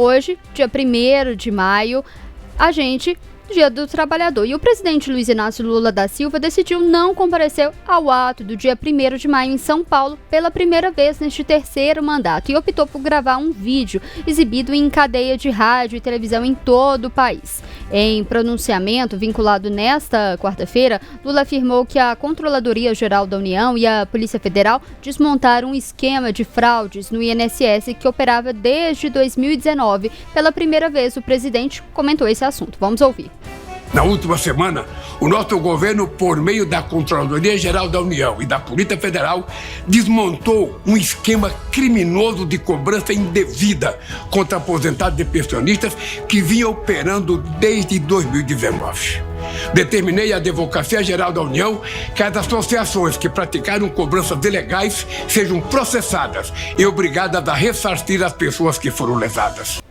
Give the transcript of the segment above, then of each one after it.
Hoje, dia 1º de maio, Dia do Trabalhador. E o presidente Luiz Inácio Lula da Silva decidiu não comparecer ao ato do dia 1º de maio em São Paulo pela primeira vez neste terceiro mandato e optou por gravar um vídeo exibido em cadeia de rádio e televisão em todo o país. Em pronunciamento vinculado nesta quarta-feira, Lula afirmou que a Controladoria Geral da União e a Polícia Federal desmontaram um esquema de fraudes no INSS que operava desde 2019. Pela primeira vez, o presidente comentou esse assunto. Vamos ouvir. Na última semana, o nosso governo, por meio da Controladoria Geral da União e da Polícia Federal, desmontou um esquema criminoso de cobrança indevida contra aposentados e pensionistas que vinha operando desde 2019. Determinei à Advocacia Geral da União que as associações que praticaram cobranças ilegais sejam processadas e obrigadas a ressarcir as pessoas que foram lesadas.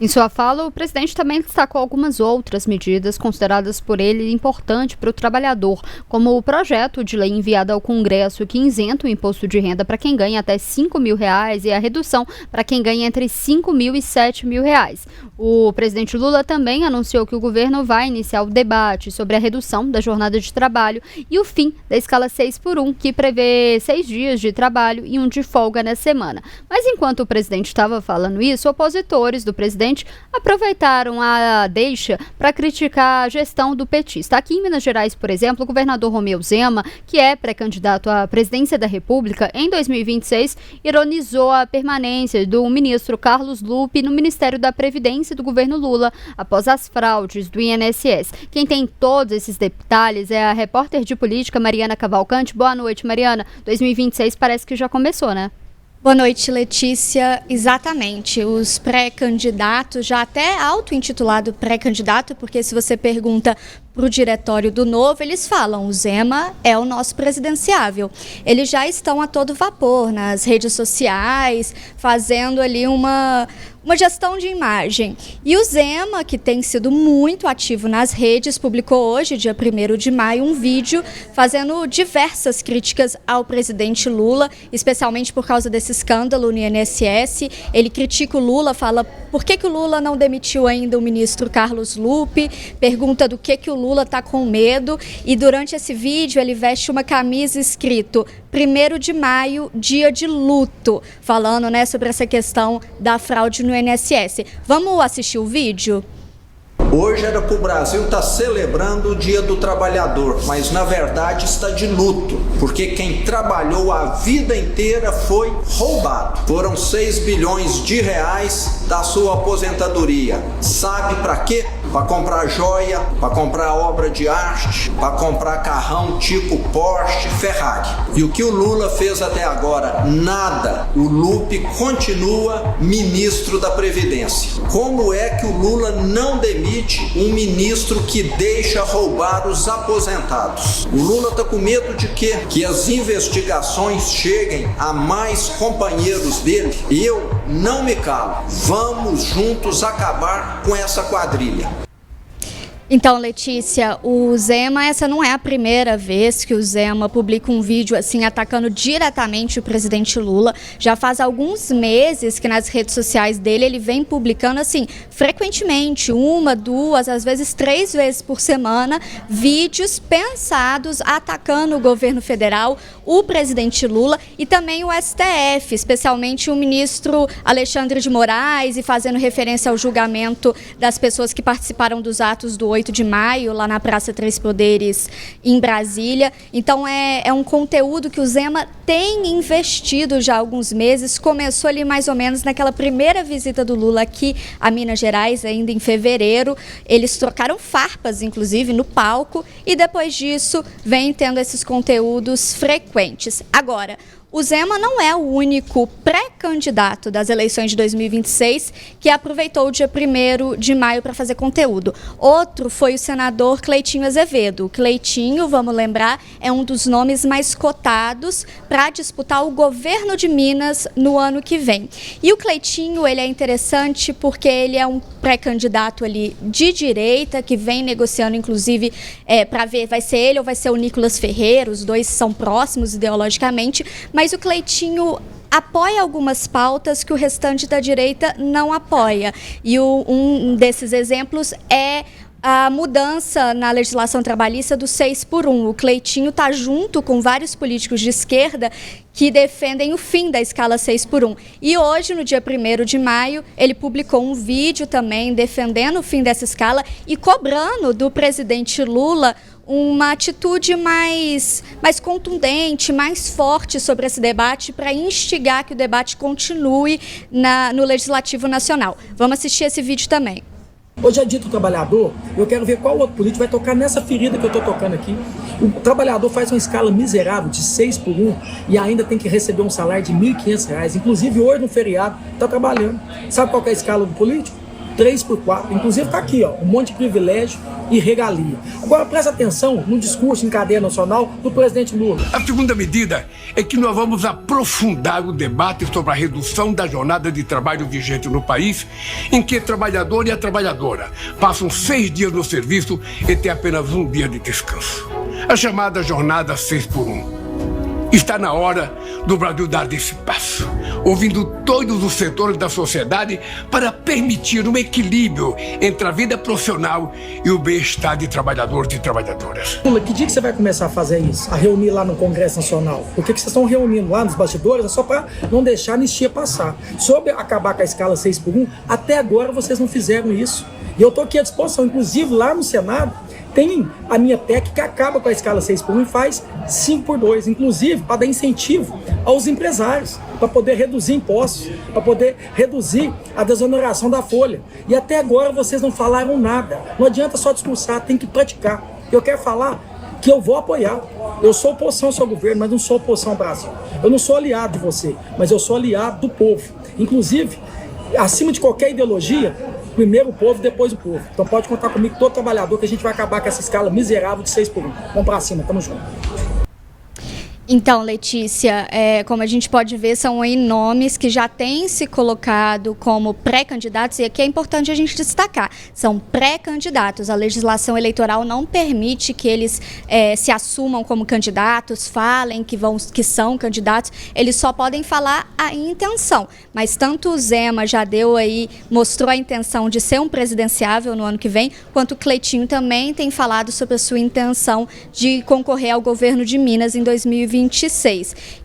Em sua fala, o presidente também destacou algumas outras medidas consideradas por ele importantes para o trabalhador, como o projeto de lei enviado ao Congresso que isenta o imposto de renda para quem ganha até R$5.000 e a redução para quem ganha entre R$5.000 e R$7.000. O presidente Lula também anunciou que o governo vai iniciar o debate sobre a redução da jornada de trabalho e o fim da escala 6x1, que prevê 6 dias de trabalho e 1 de folga na semana. Mas enquanto o presidente estava falando isso, opositores do presidente aproveitaram a deixa para criticar a gestão do petista. Aqui em Minas Gerais, por exemplo, o governador Romeu Zema, que é pré-candidato à presidência da República em 2026, ironizou a permanência do ministro Carlos Lupe no Ministério da Previdência do governo Lula após as fraudes do INSS. Quem tem todos esses detalhes é a repórter de política Mariana Cavalcante. Boa noite, Mariana. 2026 parece que já começou, né? Boa noite, Letícia. Exatamente, os pré-candidatos, já até auto-intitulado pré-candidato, porque se você pergunta para o diretório do Novo, eles falam, o Zema é o nosso presidenciável. Eles já estão a todo vapor nas redes sociais, fazendo ali uma gestão de imagem. E o Zema, que tem sido muito ativo nas redes, publicou hoje, dia 1º de maio, um vídeo fazendo diversas críticas ao presidente Lula, especialmente por causa desse escândalo no INSS. Ele critica o Lula, fala por que o Lula não demitiu ainda o ministro Carlos Lupe, pergunta do que o Lula está com medo, e durante esse vídeo ele veste uma camisa escrito 1º de maio, dia de luto, falando, né, sobre essa questão da fraude no INSS. Vamos assistir o vídeo? Hoje era para o Brasil estar celebrando o Dia do Trabalhador, mas na verdade está de luto, porque quem trabalhou a vida inteira foi roubado. Foram 6 bilhões de reais da sua aposentadoria. Sabe para quê? Para comprar joia, para comprar obra de arte, para comprar carrão tipo Porsche, Ferrari. E o que o Lula fez até agora? Nada. O Lupe continua ministro da Previdência. Como é que o Lula não demite um ministro que deixa roubar os aposentados? O Lula está com medo de quê? Que as investigações cheguem a mais companheiros dele. E eu não me calo. Vamos juntos acabar com essa quadrilha. Então, Letícia, o Zema, essa não é a primeira vez que o Zema publica um vídeo assim atacando diretamente o presidente Lula. Já faz alguns meses que nas redes sociais dele ele vem publicando assim frequentemente, 1, 2, às vezes 3 vezes por semana, vídeos pensados atacando o governo federal, o presidente Lula e também o STF, especialmente o ministro Alexandre de Moraes, e fazendo referência ao julgamento das pessoas que participaram dos atos do 8 de maio, lá na Praça Três Poderes, em Brasília. Então é um conteúdo que o Zema tem investido já há alguns meses. Começou ali mais ou menos naquela primeira visita do Lula aqui a Minas Gerais, ainda em fevereiro. Eles trocaram farpas, inclusive, no palco, e depois disso vem tendo esses conteúdos frequentes. Agora, o Zema não é o único pré-candidato das eleições de 2026 que aproveitou o dia 1º de maio para fazer conteúdo. Outro foi o senador Cleitinho Azevedo. O Cleitinho, vamos lembrar, é um dos nomes mais cotados para disputar o governo de Minas no ano que vem. E o Cleitinho, ele é interessante porque ele é um pré-candidato ali de direita, que vem negociando, inclusive, para ver vai ser ele ou vai ser o Nicolas Ferreira. Os dois são próximos ideologicamente, mas o Cleitinho apoia algumas pautas que o restante da direita não apoia. E um desses exemplos é a mudança na legislação trabalhista do 6x1. O Cleitinho está junto com vários políticos de esquerda que defendem o fim da escala 6x1. E hoje, no dia 1º de maio, ele publicou um vídeo também defendendo o fim dessa escala e cobrando do presidente Lula uma atitude mais contundente, mais forte sobre esse debate para instigar que o debate continue no Legislativo Nacional. Vamos assistir esse vídeo também. Hoje é dia do trabalhador, eu quero ver qual outro político vai tocar nessa ferida que eu estou tocando aqui. O trabalhador faz uma escala miserável de 6x1 e ainda tem que receber um salário de R$ 1.500. Inclusive hoje no feriado, está trabalhando. Sabe qual que é a escala do político? 3x4. Inclusive está aqui, ó, um monte de privilégio e regalia. Agora presta atenção no discurso em cadeia nacional do presidente Lula. A segunda medida é que nós vamos aprofundar o debate sobre a redução da jornada de trabalho vigente no país, em que o trabalhador e a trabalhadora passam 6 dias no serviço e têm apenas 1 dia de descanso. A chamada jornada 6x1. Está na hora do Brasil dar esse passo, ouvindo todos os setores da sociedade para permitir um equilíbrio entre a vida profissional e o bem-estar de trabalhadores e trabalhadoras. Lula, que dia que você vai começar a fazer isso? A reunir lá no Congresso Nacional? Porque que vocês estão reunindo lá nos bastidores é só para não deixar a anistia passar. Sobre acabar com a escala 6x1, até agora vocês não fizeram isso. E eu estou aqui à disposição, inclusive lá no Senado, tem a minha PEC que acaba com a escala 6x1 e faz 5x2, inclusive para dar incentivo aos empresários, para poder reduzir impostos, para poder reduzir a desoneração da folha. E até agora vocês não falaram nada. Não adianta só discursar, tem que praticar. Eu quero falar que eu vou apoiar. Eu sou oposição ao seu governo, mas não sou oposição ao Brasil. Eu não sou aliado de você, mas eu sou aliado do povo. Inclusive, acima de qualquer ideologia, primeiro o povo, depois o povo. Então pode contar comigo, todo trabalhador, que a gente vai acabar com essa escala miserável de 6x1. Vamos pra cima, tamo junto. Então, Letícia, como a gente pode ver, são aí nomes que já têm se colocado como pré-candidatos, e aqui é importante a gente destacar, são pré-candidatos. A legislação eleitoral não permite que eles se assumam como candidatos, falem que são candidatos, eles só podem falar a intenção. Mas tanto o Zema já mostrou a intenção de ser um presidenciável no ano que vem, quanto o Cleitinho também tem falado sobre a sua intenção de concorrer ao governo de Minas em 2026.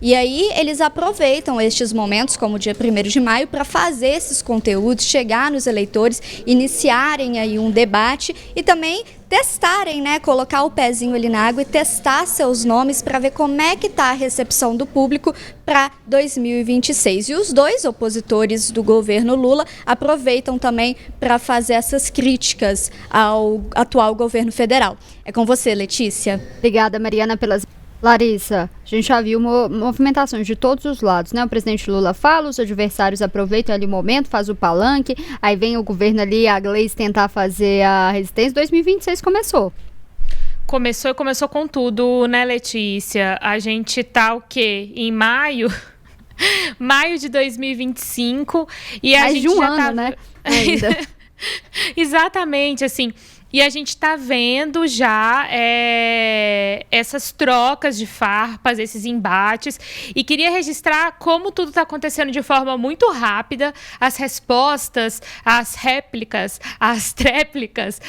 E aí eles aproveitam estes momentos, como o dia 1º de maio, para fazer esses conteúdos, chegar nos eleitores, iniciarem aí um debate e também testarem, né, colocar o pezinho ali na água e testar seus nomes para ver como é que está a recepção do público para 2026. E os dois opositores do governo Lula aproveitam também para fazer essas críticas ao atual governo federal. É com você, Letícia. Obrigada, Mariana, pelas... Larissa, a gente já viu movimentações de todos os lados, né? O presidente Lula fala, os adversários aproveitam ali o momento, faz o palanque, aí vem o governo ali, a Gleice tentar fazer a resistência. 2026 começou. Começou com tudo, né, Letícia? A gente tá o quê? Em maio? Maio de 2025 e a gente de um já ano, tá... né? Ainda. Exatamente, assim... E a gente está vendo já essas trocas de farpas, esses embates. E queria registrar como tudo está acontecendo de forma muito rápida. As respostas, as réplicas, as tréplicas,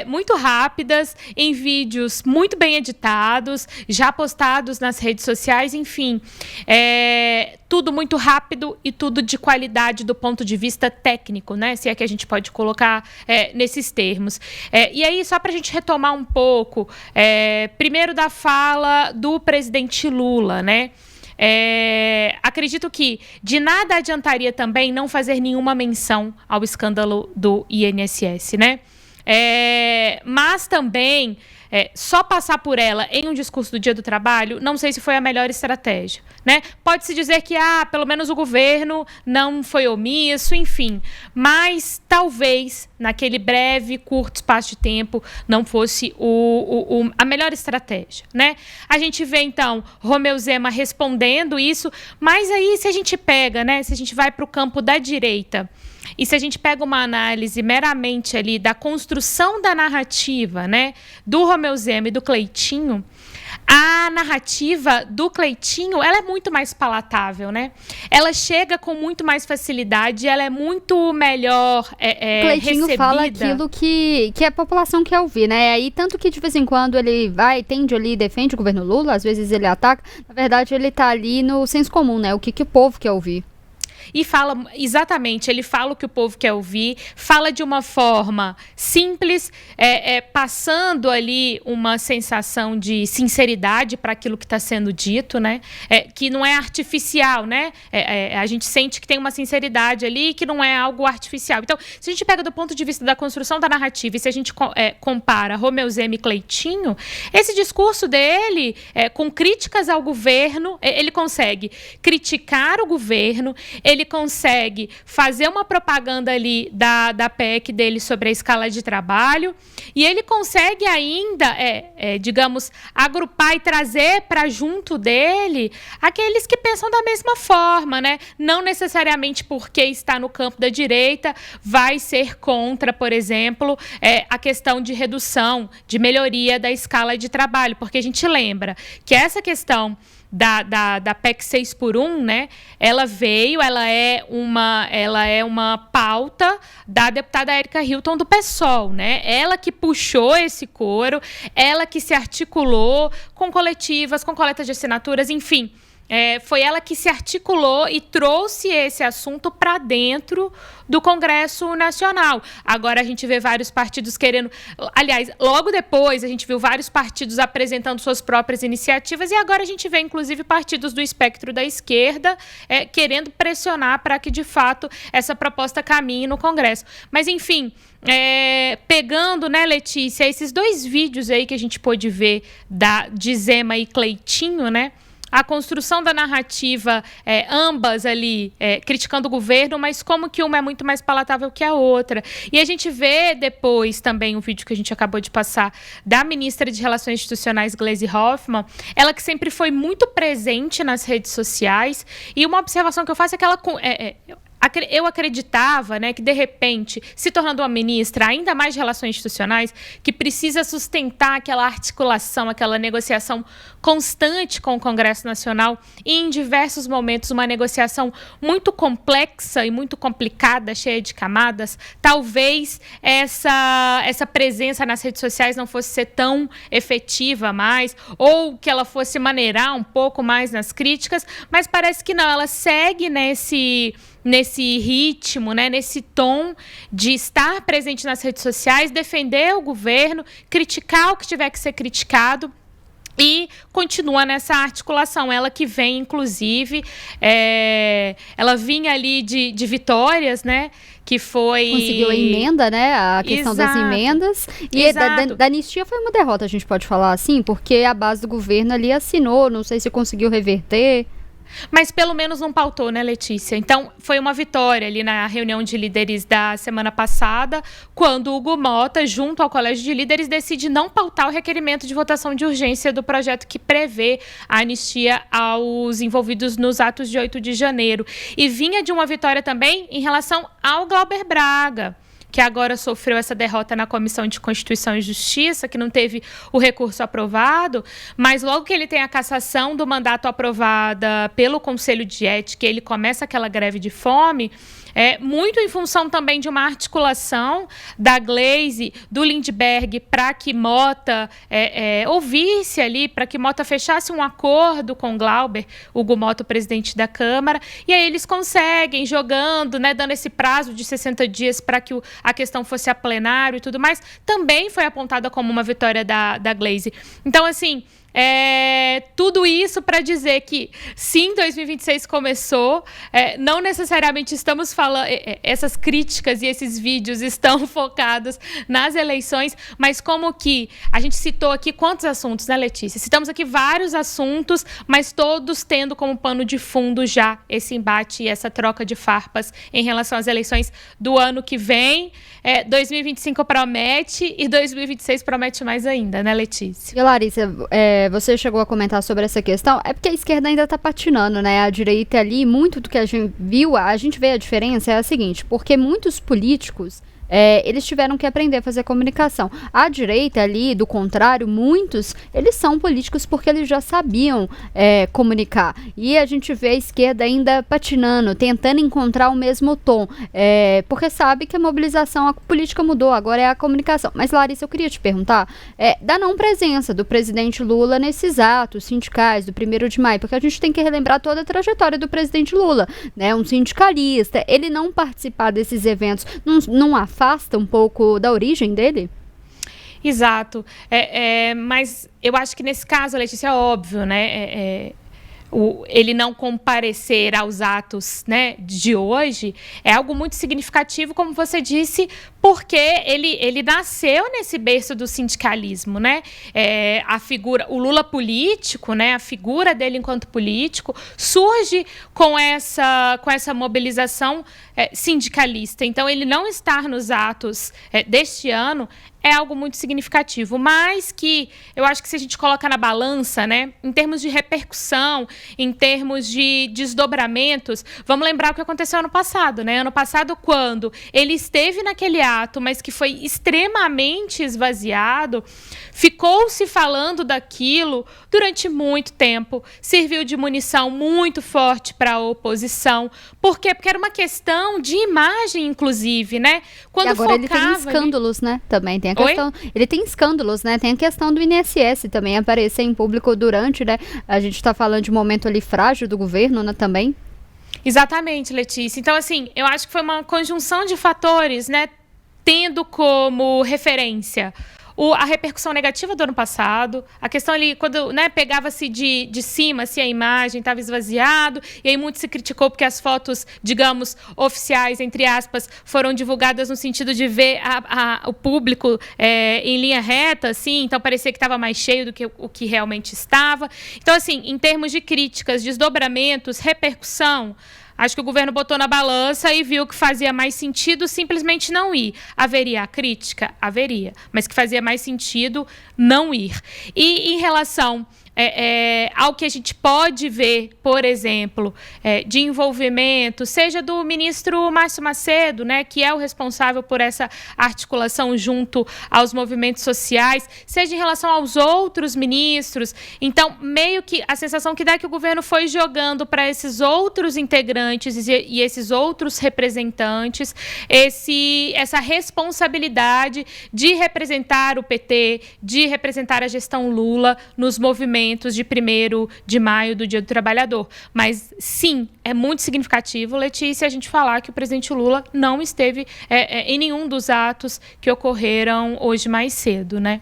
muito rápidas, em vídeos muito bem editados, já postados nas redes sociais, enfim. Tudo muito rápido e tudo de qualidade do ponto de vista técnico, né? Se é que a gente pode colocar nesses termos. E aí, só para a gente retomar um pouco, primeiro da fala do presidente Lula, né? Acredito que de nada adiantaria também não fazer nenhuma menção ao escândalo do INSS, né? Mas também só passar por ela em um discurso do Dia do Trabalho, não sei se foi a melhor estratégia, né? Pode-se dizer que, pelo menos o governo não foi omisso, enfim, mas talvez naquele breve, curto espaço de tempo não fosse a melhor estratégia, né? A gente vê, então, Romeu Zema respondendo isso, mas aí se a gente pega, né, se a gente vai para o campo da direita, e se a gente pega uma análise meramente ali da construção da narrativa, né, do Romeu Zema e do Cleitinho, A narrativa do Cleitinho, ela é muito mais palatável, né? Ela chega com muito mais facilidade, ela é muito melhor Cleitinho recebida. Fala aquilo que a população quer ouvir, né? Aí tanto que de vez em quando ele tende ali, defende o governo Lula, às vezes ele ataca. Na verdade, ele tá ali no senso comum, né? O que o povo quer ouvir. E fala, exatamente, ele fala o que o povo quer ouvir, fala de uma forma simples, passando ali uma sensação de sinceridade para aquilo que está sendo dito, né? Que não é artificial, né? A gente sente que tem uma sinceridade ali que não é algo artificial. Então, se a gente pega do ponto de vista da construção da narrativa e se a gente compara Romeu Zema e Cleitinho, esse discurso dele, com críticas ao governo, ele consegue criticar o governo, ele consegue fazer uma propaganda ali da PEC dele sobre a escala de trabalho e ele consegue ainda, digamos, agrupar e trazer para junto dele aqueles que pensam da mesma forma, né? Não necessariamente porque está no campo da direita vai ser contra, por exemplo, a questão de redução, de melhoria da escala de trabalho, porque a gente lembra que essa questão da PEC 6x1, né? Ela é uma pauta da deputada Érica Hilton do PSOL, né? Ela que puxou esse coro, ela que se articulou com coletivas, com coletas de assinaturas, enfim. Foi ela que se articulou e trouxe esse assunto para dentro do Congresso Nacional. Agora a gente vê vários partidos querendo... Aliás, logo depois a gente viu vários partidos apresentando suas próprias iniciativas e agora a gente vê, inclusive, partidos do espectro da esquerda querendo pressionar para que, de fato, essa proposta caminhe no Congresso. Mas, enfim... pegando, né, Letícia, esses dois vídeos aí que a gente pôde ver de Zema e Cleitinho, né? A construção da narrativa, ambas ali criticando o governo, mas como que uma é muito mais palatável que a outra. E a gente vê depois também o vídeo que a gente acabou de passar da ministra de Relações Institucionais, Gleisi Hoffmann, ela que sempre foi muito presente nas redes sociais. E uma observação que eu faço é que ela... eu acreditava, né, que, de repente, se tornando uma ministra ainda mais de relações institucionais, que precisa sustentar aquela articulação, aquela negociação constante com o Congresso Nacional e, em diversos momentos, uma negociação muito complexa e muito complicada, cheia de camadas, talvez essa presença nas redes sociais não fosse ser tão efetiva mais, ou que ela fosse maneirar um pouco mais nas críticas, mas parece que não, ela segue nesse ritmo, né, nesse tom de estar presente nas redes sociais, defender o governo, criticar o que tiver que ser criticado e continua nessa articulação. Ela que vem, inclusive, ela vinha ali de vitórias, né, que foi... Conseguiu a emenda, né, a questão das emendas. E da anistia foi uma derrota, a gente pode falar assim, porque a base do governo ali assinou, não sei se conseguiu reverter. Mas pelo menos não pautou, né, Letícia? Então, foi uma vitória ali na reunião de líderes da semana passada, quando o Hugo Mota, junto ao Colégio de Líderes, decide não pautar o requerimento de votação de urgência do projeto que prevê a anistia aos envolvidos nos atos de 8 de janeiro. E vinha de uma vitória também em relação ao Glauber Braga, que agora sofreu essa derrota na Comissão de Constituição e Justiça, que não teve o recurso aprovado, mas logo que ele tem a cassação do mandato aprovada pelo Conselho de Ética, ele começa aquela greve de fome, muito em função também de uma articulação da Gleisi, do Lindbergh, para que Mota ouvisse ali, para que Mota fechasse um acordo com Glauber, Hugo Mota, o presidente da Câmara, e aí eles conseguem, jogando, né, dando esse prazo de 60 dias para que a questão fosse a plenário e tudo mais, também foi apontada como uma vitória da Gleisi. Então, assim... tudo isso para dizer que sim, 2026 começou, não necessariamente estamos falando, essas críticas e esses vídeos estão focados nas eleições, mas como que a gente citou aqui quantos assuntos, né, Letícia? Citamos aqui vários assuntos, mas todos tendo como pano de fundo já esse embate e essa troca de farpas em relação às eleições do ano que vem. 2025 promete e 2026 promete mais ainda, né, Letícia? E Larissa, você chegou a comentar sobre essa questão, é porque a esquerda ainda está patinando, né? A direita ali, muito do que a gente vê a diferença é a seguinte, porque muitos políticos eles tiveram que aprender a fazer comunicação. A direita ali, do contrário, muitos, eles são políticos porque eles já sabiam comunicar. E a gente vê a esquerda ainda patinando, tentando encontrar o mesmo tom, porque sabe que a mobilização, a política mudou, agora é a comunicação. Mas, Larissa, eu queria te perguntar da não presença do presidente Lula nesses atos sindicais do 1º de maio, porque a gente tem que relembrar toda a trajetória do presidente Lula, né? Um sindicalista, ele não participar desses eventos não afasta um pouco da origem dele? Exato. Mas eu acho que nesse caso, Letícia, é óbvio, né? Ele não comparecer aos atos, né, de hoje é algo muito significativo, como você disse, porque ele nasceu nesse berço do sindicalismo, né? O Lula político, né, a figura dele enquanto político, surge com essa mobilização sindicalista. Então, ele não estar nos atos deste ano é algo muito significativo, mas que eu acho que se a gente coloca na balança, né, em termos de repercussão, em termos de desdobramentos, vamos lembrar o que aconteceu ano passado, né? Ano passado, quando ele esteve naquele ato, mas que foi extremamente esvaziado, ficou se falando daquilo durante muito tempo, serviu de munição muito forte para a oposição. Por quê? Porque era uma questão de imagem, inclusive, né? Quando e agora ele tem escândalos, né? Também tem a questão. Ele tem escândalos, né? Tem a questão do INSS também aparecer em público durante, né? A gente está falando de um momento ali frágil do governo, né? Também. Exatamente, Letícia. Então, assim, eu acho que foi uma conjunção de fatores, né? Tendo como referência a repercussão negativa do ano passado, a questão ali, quando, né, pegava-se de cima, se a imagem estava esvaziado, e aí muito se criticou porque as fotos, digamos, oficiais, entre aspas, foram divulgadas no sentido de ver o público em linha reta, assim, então parecia que estava mais cheio do que o que realmente estava. Então, assim, em termos de críticas, desdobramentos, repercussão, acho que o governo botou na balança e viu que fazia mais sentido simplesmente não ir. Haveria a crítica? Haveria. Mas que fazia mais sentido não ir. E em relação ao que a gente pode ver, por exemplo, de envolvimento, seja do ministro Márcio Macedo, né, que é o responsável por essa articulação junto aos movimentos sociais, seja em relação aos outros ministros. Então, meio que a sensação que dá é que o governo foi jogando para esses outros integrantes e esses outros representantes essa responsabilidade de representar o PT, de representar a gestão Lula nos movimentos de 1º de maio, do Dia do Trabalhador. Mas, sim, é muito significativo, Letícia, a gente falar que o presidente Lula não esteve em nenhum dos atos que ocorreram hoje mais cedo, né?